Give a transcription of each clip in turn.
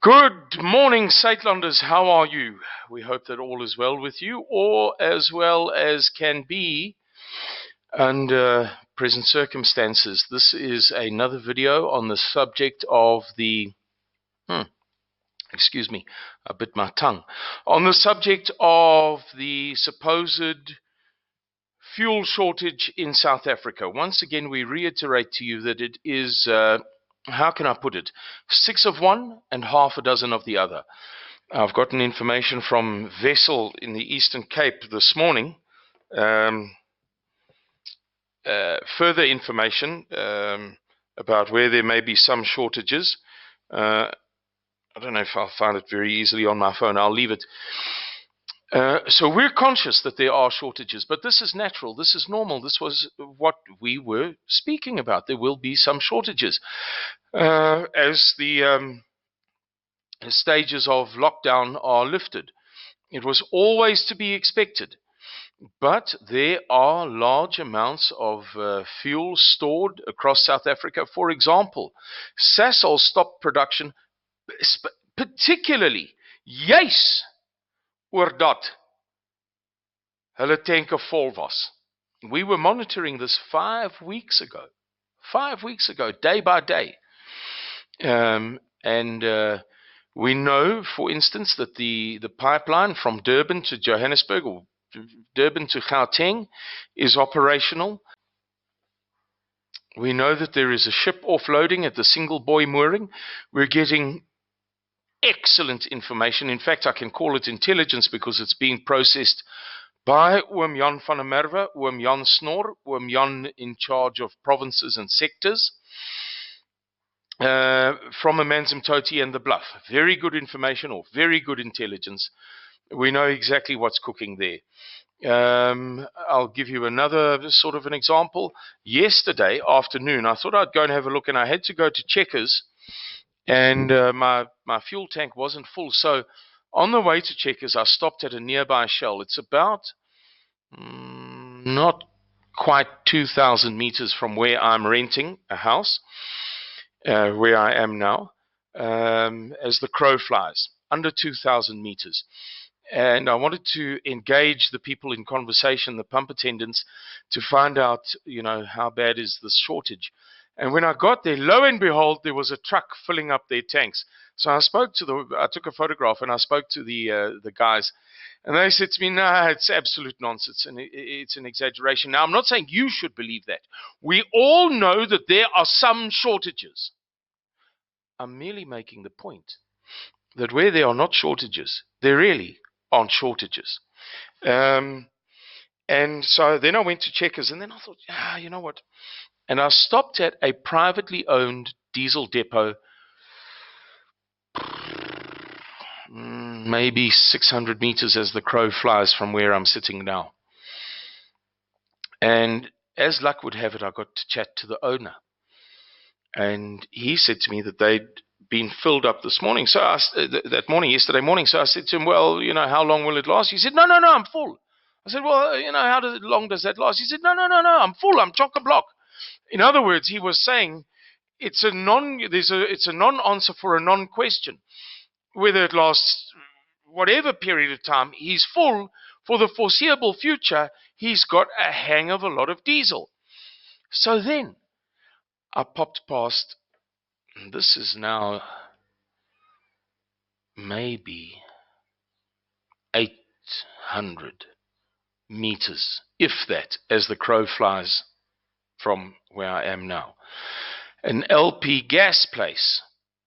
Good morning, Saitlanders. How are you? We hope that all is well with you, or as well as can be under present circumstances. This is another video on the subject of the, excuse me, I bit my tongue, on the subject of the supposed fuel shortage in South Africa. Once again, we reiterate to you that it is, how can I put it, 6 of one and half a dozen of the other. I've gotten information from Wessel in the Eastern Cape this morning. Further information about where there may be some shortages. I don't know if I'll find it very easily on my phone. I'll leave it. So we're conscious that there are shortages, but this is natural. This is normal. This was what we were speaking about. There will be some shortages as the stages of lockdown are lifted. It was always to be expected. But there are large amounts of fuel stored across South Africa. For example, Sasol stopped production, particularly juis oor dat hulle tanke vol was. We were monitoring this 5 weeks ago. 5 weeks ago, day by day. We know, for instance, that the pipeline from Durban to Johannesburg, or Durban to Gauteng, is operational. We know that there is a ship offloading at the single buoy mooring. We're getting excellent information. In fact, I can call it intelligence because it's being processed by Oom Jan van der Merwe, Oom Jan Snor, Oom Jan in charge of provinces and sectors, from Amanzimtoti and the Bluff. Very good information, or very good intelligence. We know exactly what's cooking there. I'll give you another sort of an example. Yesterday afternoon, I thought I'd go and have a look, and I had to go to Checkers, and my fuel tank wasn't full. So on the way to Checkers, I stopped at a nearby Shell. It's about not quite 2,000 meters from where I'm renting a house, where I am now, as the crow flies, under 2,000 meters. And I wanted to engage the people in conversation, the pump attendants, to find out, how bad is this shortage. And when I got there, lo and behold, there was a truck filling up their tanks. So I took a photograph, and I spoke to the guys, and they said to me, "No, it's absolute nonsense, and it's an exaggeration." Now, I'm not saying you should believe that. We all know that there are some shortages. I'm merely making the point that where there are not shortages, there really aren't shortages. And so then I went to Checkers, and then I thought, you know what? And I stopped at a privately owned diesel depot, maybe 600 meters as the crow flies from where I'm sitting now. And as luck would have it, I got to chat to the owner. And he said to me that they'd been filled up this morning. So yesterday morning. So I said to him, "Well, how long will it last?" He said, No, I'm full. I said, "Well, how long does that last?" He said, No, I'm full. I'm chock-a-block. In other words, he was saying it's a non-answer for a non-question. Whether it lasts whatever period of time, he's full for the foreseeable future. He's got a hang of a lot of diesel. So then I popped past. This is now maybe 800 meters, if that, as the crow flies from where I am now. An LP gas place,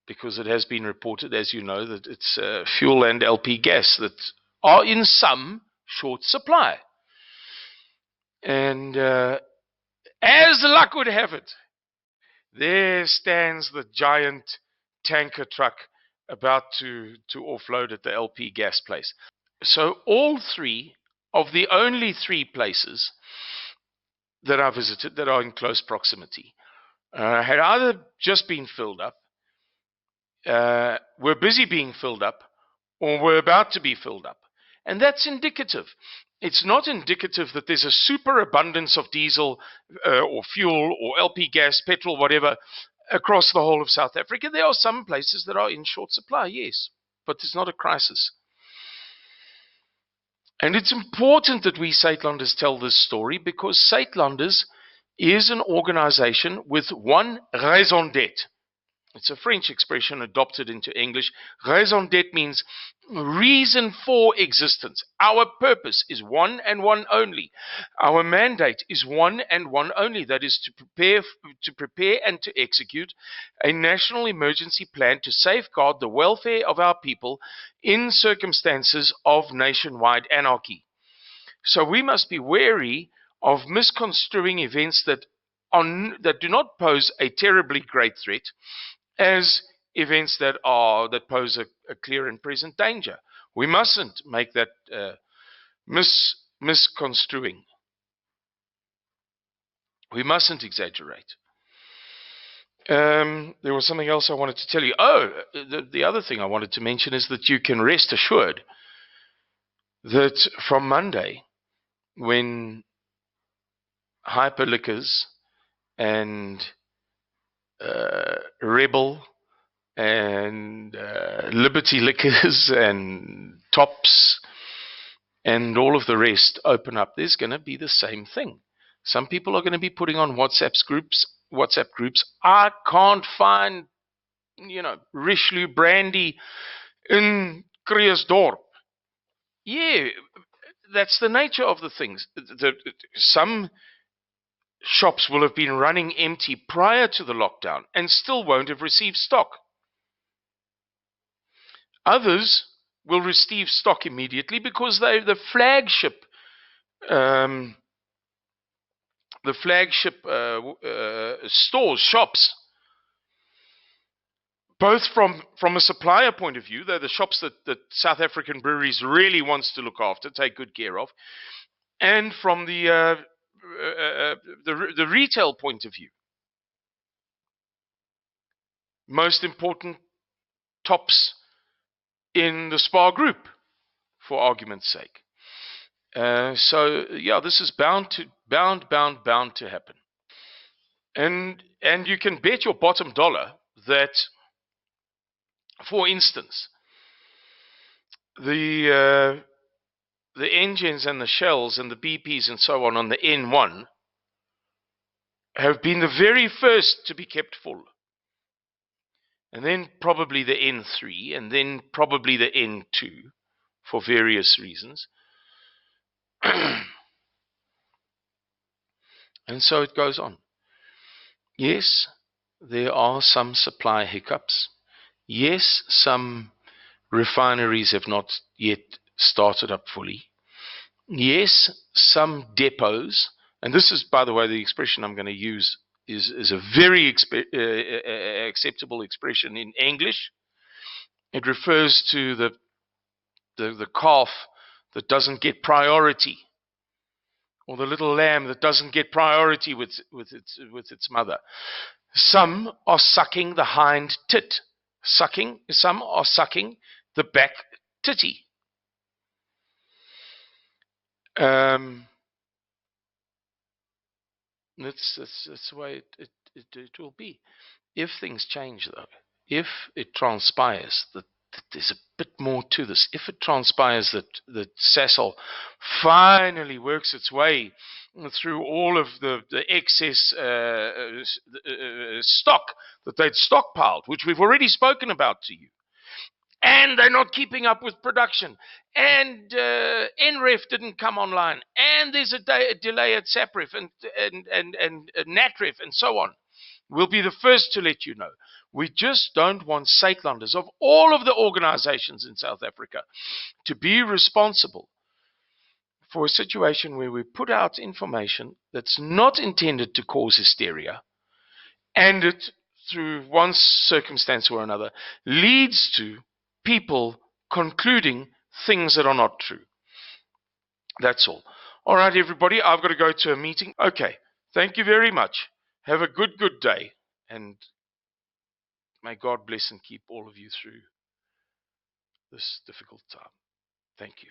because it has been reported, as you know, that it's fuel and LP gas that are in some short supply. And as luck would have it, there stands the giant tanker truck about to offload at the LP gas place. So all three of the only three places that I visited that are in close proximity had either just been filled up, were busy being filled up, or were about to be filled up. And that's indicative. It's not indicative that there's a superabundance of diesel or fuel or LP gas, petrol, whatever, across the whole of South Africa. There are some places that are in short supply, yes, but it's not a crisis. And it's important that we Saitlanders tell this story, because Saitlanders is an organization with one raison d'etre. It's a French expression adopted into English. Raison d'etre means reason for existence. Our purpose is one and one only. Our mandate is one and one only. That is to prepare and to execute a national emergency plan to safeguard the welfare of our people in circumstances of nationwide anarchy. So we must be wary of misconstruing events that do not pose a terribly great threat as events that pose a clear and present danger. We mustn't make that misconstruing. We mustn't exaggerate. There was something else I wanted to tell you. The other thing I wanted to mention is that you can rest assured that from Monday, when Hyperliquors and Rebel and Liberty Liquors and Tops and all of the rest open up, there's going to be the same thing. Some people are going to be putting on WhatsApp groups. I can't find, Richelieu brandy in Kreersdorp. Yeah, that's the nature of the things. Some shops will have been running empty prior to the lockdown and still won't have received stock. Others will receive stock immediately because they're the flagship stores, shops. Both from a supplier point of view, they're the shops that South African breweries really wants to look after, take good care of, and from the retail point of view. Most important, Tops in the SPAR group, for argument's sake. So yeah, this is bound to happen. And you can bet your bottom dollar that, for instance, the engines and the Shells and the BPs and so on the N1 have been the very first to be kept full. And then probably the N3, and then probably the N2, for various reasons. And so it goes on. Yes, there are some supply hiccups. Yes, some refineries have not yet started up fully. Yes, some depots, and this is, by the way, the expression I'm going to use is a very acceptable expression in English. It refers to the calf that doesn't get priority, or the little lamb that doesn't get priority with its mother. Some are sucking the hind tit. Some are sucking the back titty. That's the way it will be. If things change, though, if it transpires that there's a bit more to this, if it transpires that Sasol finally works its way through all of the excess stock that they'd stockpiled, which we've already spoken about to you, and they're not keeping up with production, and NREF didn't come online, and there's a delay at SAPREF and NATREF and so on, we'll be the first to let you know. We just don't want Saitlanders of all of the organizations in South Africa to be responsible for a situation where we put out information that's not intended to cause hysteria, and it, through one circumstance or another, leads to people concluding things that are not true. That's all. All right, everybody, I've got to go to a meeting. Okay, thank you very much. Have a good day, and may God bless and keep all of you through this difficult time. Thank you.